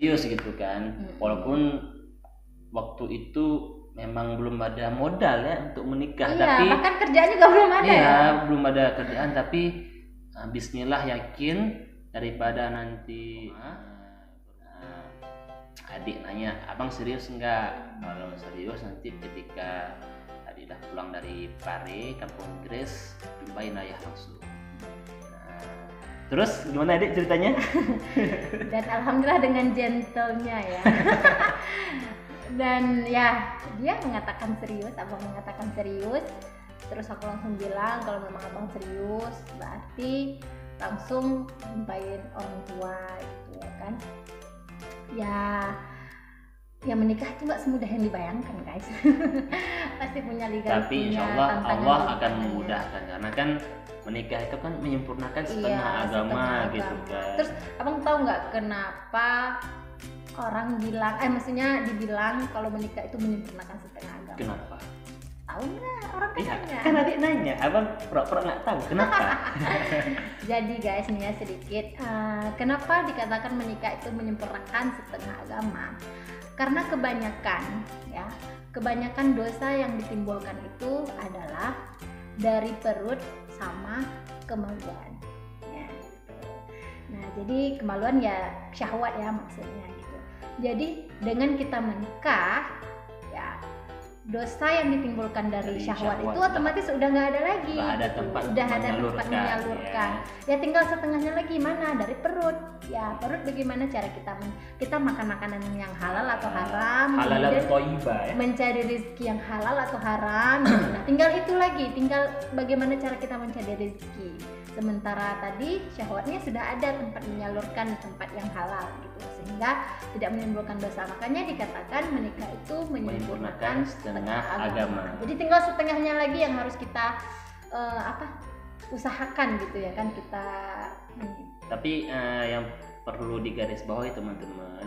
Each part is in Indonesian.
serius gitu kan. Walaupun waktu itu memang belum ada modal ya untuk menikah, Iya, tapi bahkan kerjaan juga belum ada iya, ya. belum ada kerjaan, tapi bismillah yakin daripada nanti adik nanya, abang serius enggak? Kalau serius nanti ketika adik udah pulang dari Pare, kampung Inggris, jumpain ayah langsung. Terus gimana adik ceritanya? Dan alhamdulillah dengan gentlenya ya. Dan ya dia mengatakan serius, abang mengatakan serius. Terus aku langsung bilang kalau memang abang serius berarti langsung jumpain orang tua gitu ya kan. Ya menikah itu nggak semudah yang dibayangkan guys. Pasti punya liga. Tapi insya Allah Allah akan memudahkan, karena kan menikah itu kan menyempurnakan setengah agama gitu kan. Terus abang tahu nggak kenapa orang bilang, maksudnya dibilang kalau menikah itu menyempurnakan setengah agama? Kenapa? Tahu nggak? Orang kan nanya. Kan adik nanya, abang pura-pura nggak tahu kenapa. Jadi guys nih ya sedikit, kenapa dikatakan menikah itu menyempurnakan setengah agama? Karena kebanyakan dosa yang ditimbulkan itu adalah dari perut sama kemaluan. Ya, gitu. Nah, jadi kemaluan ya syahwat ya maksudnya gitu. Jadi dengan kita menikah, ya dosa yang ditimbulkan dari syahwat itu otomatis udah nggak ada lagi. Udah ada tempat menyalurkan. Ya tinggal setengahnya lagi mana dari perut. Ya perut bagaimana cara kita makan makanan yang halal atau haram, halal atau thayyibah ya, mencari rezeki yang halal atau haram. Nah tinggal itu lagi, tinggal bagaimana cara kita mencari rezeki. Sementara tadi syahwatnya sudah ada tempat menyalurkan, tempat yang halal gitu, sehingga tidak menimbulkan dosa. Makanya dikatakan menikah itu menyempurnakan setengah agama. Jadi tinggal setengahnya lagi yang harus kita usahakan gitu ya kan kita. Tapi yang perlu digarisbawahi teman-teman,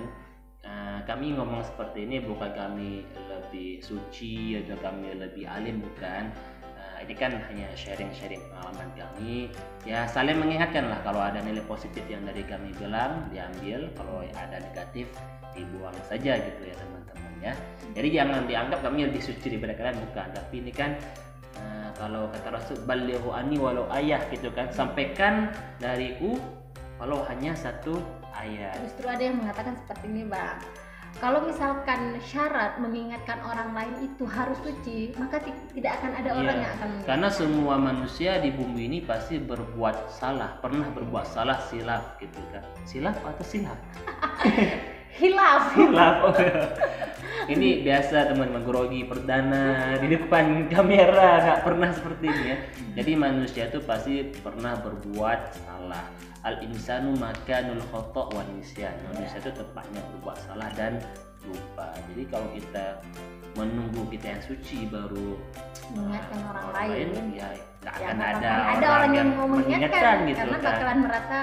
kami ngomong seperti ini bukan kami lebih suci atau kami lebih alim, bukan. Ini kan hanya sharing-sharing pengalaman kami, ya saling mengingatkan lah. Kalau ada nilai positif yang dari kami bilang diambil, kalau ada negatif dibuang saja gitu ya teman-teman ya. Jadi jangan dianggap kami lebih suci daripada kalian, bukan. Tapi ini kan kalau kata Rasul, balighu anni walau ayah gitu kan, sampaikan dariku walau hanya satu ayat. Justru ada yang mengatakan seperti ini bang, kalau misalkan syarat mengingatkan orang lain itu harus suci, maka tidak akan ada orang yang akan mengingatkan. Karena semua manusia di bumi ini pasti berbuat salah, pernah berbuat salah, silaf gitu kan. Silaf atau silaf? Hilaf. Ini biasa teman-teman, grogi perdana di depan kamera, nggak pernah seperti ini ya. Jadi manusia itu pasti pernah berbuat salah. Al insanu makanul khata' wa nisyan. Manusia itu tempatnya berbuat salah dan lupa. Jadi kalau kita menunggu kita yang suci baru mengingatkan orang lain, ya nggak akan ada orang yang mau mengingatkan gitu, karena kan. bakalan merasa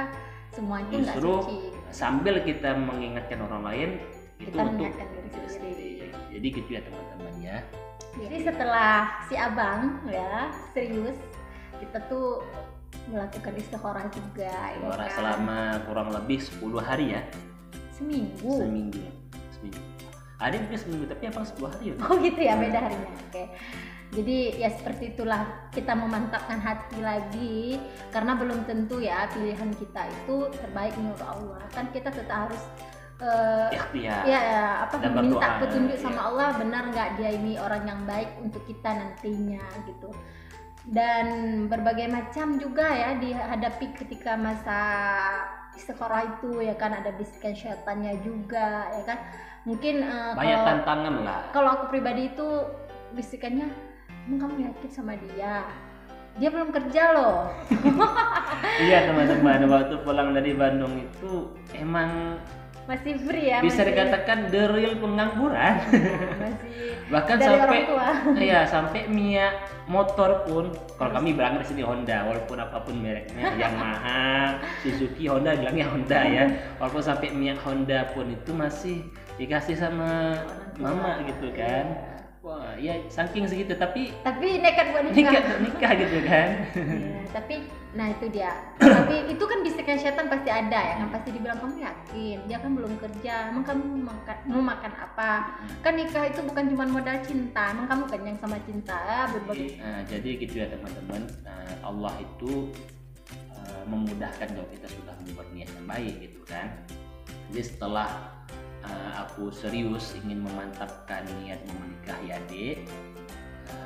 semua itu nggak suci. Sambil kita mengingatkan orang lain, kita itu mengingatkan diri sendiri. Jadi gitu ya teman-teman ya. Jadi setelah si abang ya serius, kita tuh melakukan istikharah juga ya kan? Selama kurang lebih 10 hari ya. Seminggu. Ada mungkin seminggu, tapi abang 10 hari ya. Oh gitu ya, beda harinya. Oke. Jadi ya seperti itulah, kita memantapkan hati lagi, karena belum tentu ya pilihan kita itu terbaik menurut Allah. Kan kita tetap harus minta petunjuk sama Allah, benar nggak dia ini orang yang baik untuk kita nantinya gitu. Dan berbagai macam juga ya dihadapi ketika masa istikharah itu ya kan, ada bisikan syaitannya juga ya kan. Mungkin banyak tantangan lah. Kalau aku pribadi itu bisikannya, emang kamu yakin sama dia belum kerja loh. Iya teman-teman, waktu pulang dari Bandung itu emang masih free ya, bisa dikatakan the real pengangguran. Masih bahkan sampai Mia motor pun, kalau kami berangkat di sini Honda, walaupun apapun mereknya, Yamaha, Suzuki, Honda bilangnya Honda ya, walaupun sampai Mia Honda pun itu masih dikasih sama mama gitu kan. Wah, ya saking segitu tapi nekat buat nikah. nikah gitu kan. Ya, tapi nah itu dia. Tapi itu kan bisikan setan pasti ada ya kan, pasti dibilang kamu yakin dia kan belum kerja, emang kamu mau makan apa? Kan nikah itu bukan cuma modal cinta, emang kamu kenyang sama cinta ya, berbagai. Jadi gitu ya teman-teman. Allah itu memudahkan kalau kita sudah membuat niat yang baik gitu kan. Jadi setelah aku serius ingin memantapkan niat mau menikahi adik,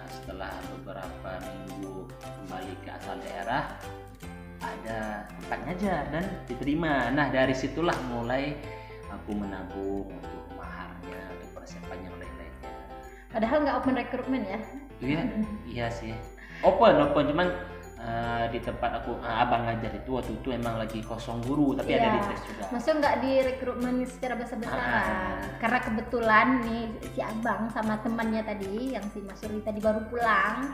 setelah beberapa minggu kembali ke asal daerah, ada tempatnya aja dan diterima. Nah dari situlah mulai aku menabung untuk maharnya, untuk persiapan yang lain-lainnya. Padahal nggak open recruitment ya? Iya sih, open cuman di tempat aku abang ngajar itu waktu itu emang lagi kosong guru, tapi ada di tes juga. Maksudnya nggak di rekrutmen secara besar-besaran. Karena kebetulan nih si abang sama temannya tadi yang si Mas Suri tadi baru pulang.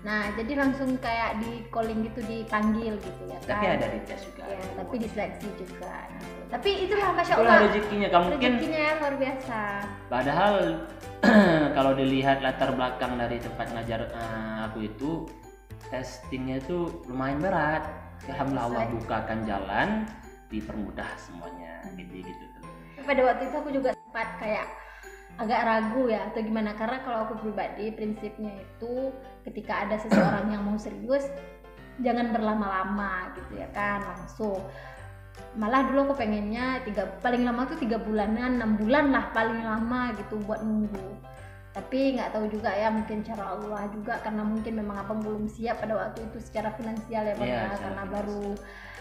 Nah jadi langsung kayak di calling gitu, dipanggil gitu ya kan. Tapi ada di tes juga. Ya, tapi diseleksi juga. Tapi itulah Masya Allah. Itulah rezekinya kamu mungkin. Rezekinya luar biasa. Padahal kalau dilihat latar belakang dari tempat ngajar aku itu, testingnya itu lumayan berat. Alhamdulillah Allah bukakan jalan, dipermudah semuanya gitu. Pada waktu itu aku juga sempat kayak agak ragu ya atau gimana, karena kalau aku pribadi prinsipnya itu ketika ada seseorang yang mau serius jangan berlama-lama gitu ya kan, langsung. Malah dulu aku pengennya paling lama tuh 3 bulanan, 6 bulan lah paling lama gitu buat nunggu. Tapi nggak tahu juga ya, mungkin cara Allah juga, karena mungkin memang abang belum siap pada waktu itu secara finansial ya bang ya,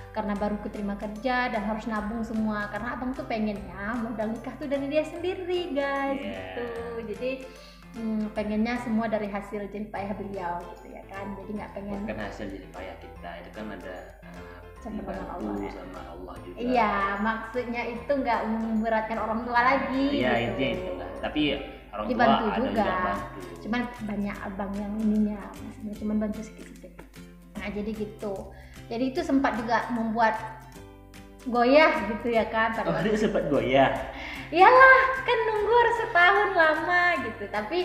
karena baru keterima kerja dan harus nabung semua, karena abang tuh pengennya modal nikah tuh dari dia sendiri guys gitu. Jadi pengennya semua dari hasil jerih payah beliau gitu ya kan, jadi nggak pengen bukan hasil jerih payah kita, itu kan ada dibantu sama Allah juga. Iya, maksudnya itu nggak memberatkan orang tua lagi. Iya gitu. intinya itu lah. Tapi orang dibantu tua juga, bantu. Cuman banyak abang yang ininya, maksudnya cuman bantu sedikit. Nah jadi gitu. Jadi itu sempat juga membuat goyah gitu ya kan. Oh dia sempat goyah. Iyalah, kan nunggu harus setahun lama gitu. Tapi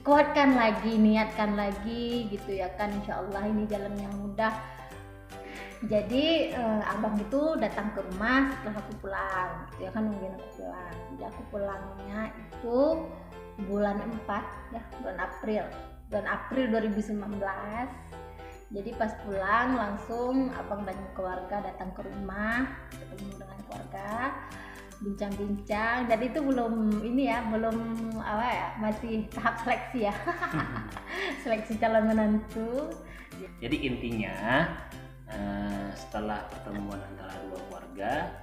kuatkan lagi, niatkan lagi gitu ya kan. Insya Allah ini jalan yang mudah. Jadi abang itu datang ke rumah setelah aku pulang gitu ya kan, nungguin aku pulang. Jadi aku pulangnya itu bulan 4 ya, bulan April 2019. Jadi pas pulang langsung abang dan keluarga datang ke rumah, ketemu dengan keluarga, bincang-bincang. Dan itu belum masih tahap seleksi ya. Seleksi calon menantu. Jadi intinya setelah pertemuan antara dua keluarga,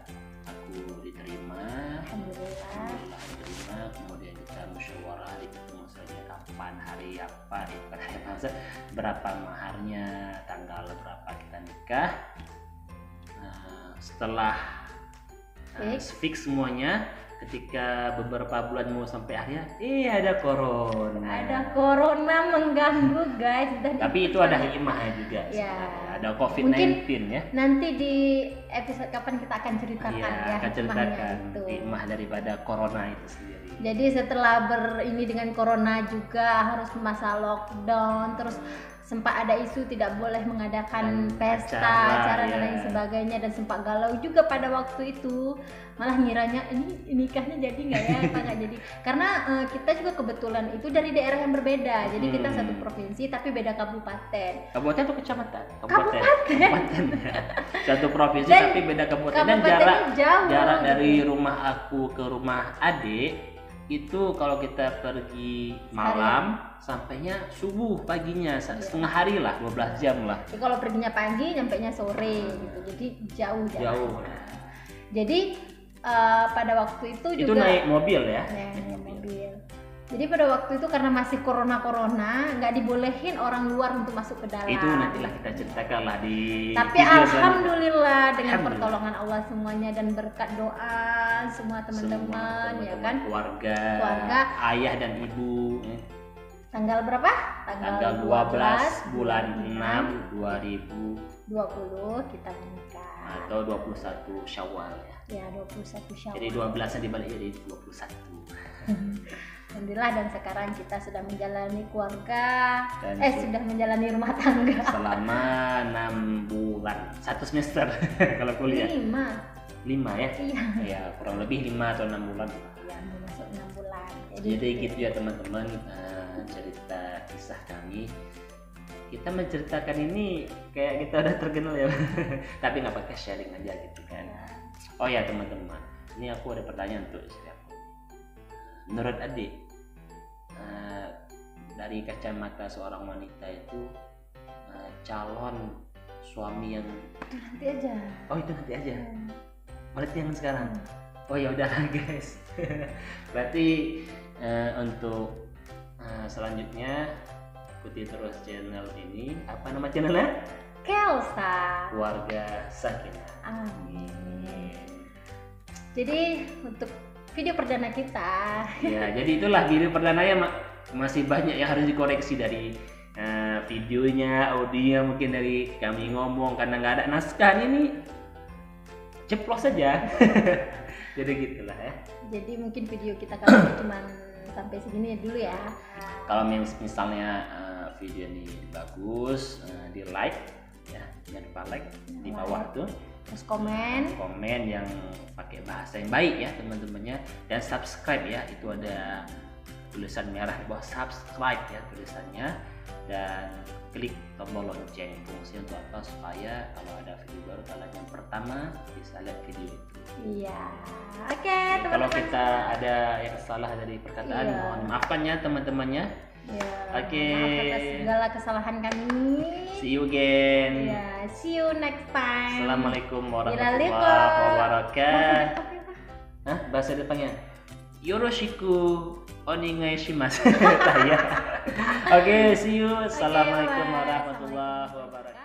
aku diterima. Alhamdulillah diterima. Kemudian kita musyawarah, ketemu saja kapan, hari apa, berapa maharnya, tanggal berapa kita nikah. Setelah fix semuanya, ketika beberapa bulan mau sampai akhirnya, ada corona mengganggu guys. Tapi itu ada hikmahnya juga ya. Ada COVID-19 ya. Nanti di episode kapan kita akan ceritakan akan ceritakan hikmah daripada corona itu sendiri. Jadi setelah dengan corona juga harus masa lockdown, terus sempat ada isu tidak boleh mengadakan pesta, acara dan lain sebagainya, dan sempat galau juga pada waktu itu. Malah ngiranya ini nikahnya jadi nggak ya, apa nggak jadi, karena kita juga kebetulan itu dari daerah yang berbeda. Jadi kita satu provinsi tapi beda kabupaten. Kabupaten atau kecamatan? Kabupaten. Satu provinsi tapi beda kabupaten, dan jarak dari rumah aku ke rumah adik itu kalau kita pergi malam sampainya subuh, paginya setengah hari lah, 12 jam lah. Jadi kalau perginya pagi nyampainya sore gitu, jadi jauh. Jadi pada waktu itu juga naik mobil ya. Naik mobil. Jadi pada waktu itu karena masih corona nggak dibolehin orang luar untuk masuk ke dalam. Itu nantilah kita ceritakan lah di. Tapi alhamdulillah dengan pertolongan Allah semuanya dan berkat doa semua teman-teman ya kan, keluarga, ayah dan ibu. Tanggal berapa? Tanggal 12 bulan 6 2020 kita menikah. Atau 21 Syawal ya. Ya 21 Syawal. Jadi 12-nya dibalik jadi 21. Alhamdulillah, dan sekarang kita sudah menjalani keluarga, Dan sudah menjalani rumah tangga. selama 6 bulan, 1 semester kalau kuliah. 5. 5 ya? Iya. Ya kurang lebih 5 atau 6 bulan. Ya, mau masuk 6 bulan. Jadi gitu ya teman-teman, cerita kisah kami. Kita menceritakan ini kayak kita udah terkenal ya. Tapi nggak pakai sharing aja gitu kan. Oh ya teman-teman, ini aku ada pertanyaan untuk istri aku. Menurut adik, dari kacamata seorang wanita itu, calon suami yang Nanti aja. oh itu nanti aja, Hmm. berarti yang sekarang. Oh ya udah guys. Berarti untuk selanjutnya ikuti terus channel ini. Apa nama channelnya? Kelsa. Keluarga Sakinah. Amin. Jadi untuk video perdana kita, Ya, jadi itulah video perdananya masih banyak yang harus dikoreksi dari videonya, audio mungkin dari kami ngomong karena nggak ada naskah ini ceplos saja. Jadi gitulah ya. jadi mungkin video kita kali ini cuma sampai segini dulu ya. Kalau misalnya video ini bagus, di like ya, jangan lupa like di bawah tuh. Terus komen. Komen yang pakai bahasa yang baik ya teman-temannya, dan subscribe ya, itu ada tulisan merah di bawah subscribe ya tulisannya, dan klik tombol lonceng. Fungsi untuk apa? Supaya kalau ada video baru kalian yang pertama bisa lihat video itu. Iya. Oke, Ya, kalau teman-teman. kita ada yang salah dari perkataan, Iya. mohon maafkan ya teman-temannya. Ya, Oke. maaf atas segala kesalahan kami. See you again. Ya, see you next time. Assalamualaikum warahmatullahi Assalamualaikum. wabarakatuh. Apa ya? Hah? Bahasa Jepangnya Yoroshiku onegaishimasu. Ya. Oke, see you. Assalamualaikum bye. warahmatullahi wabarakatuh.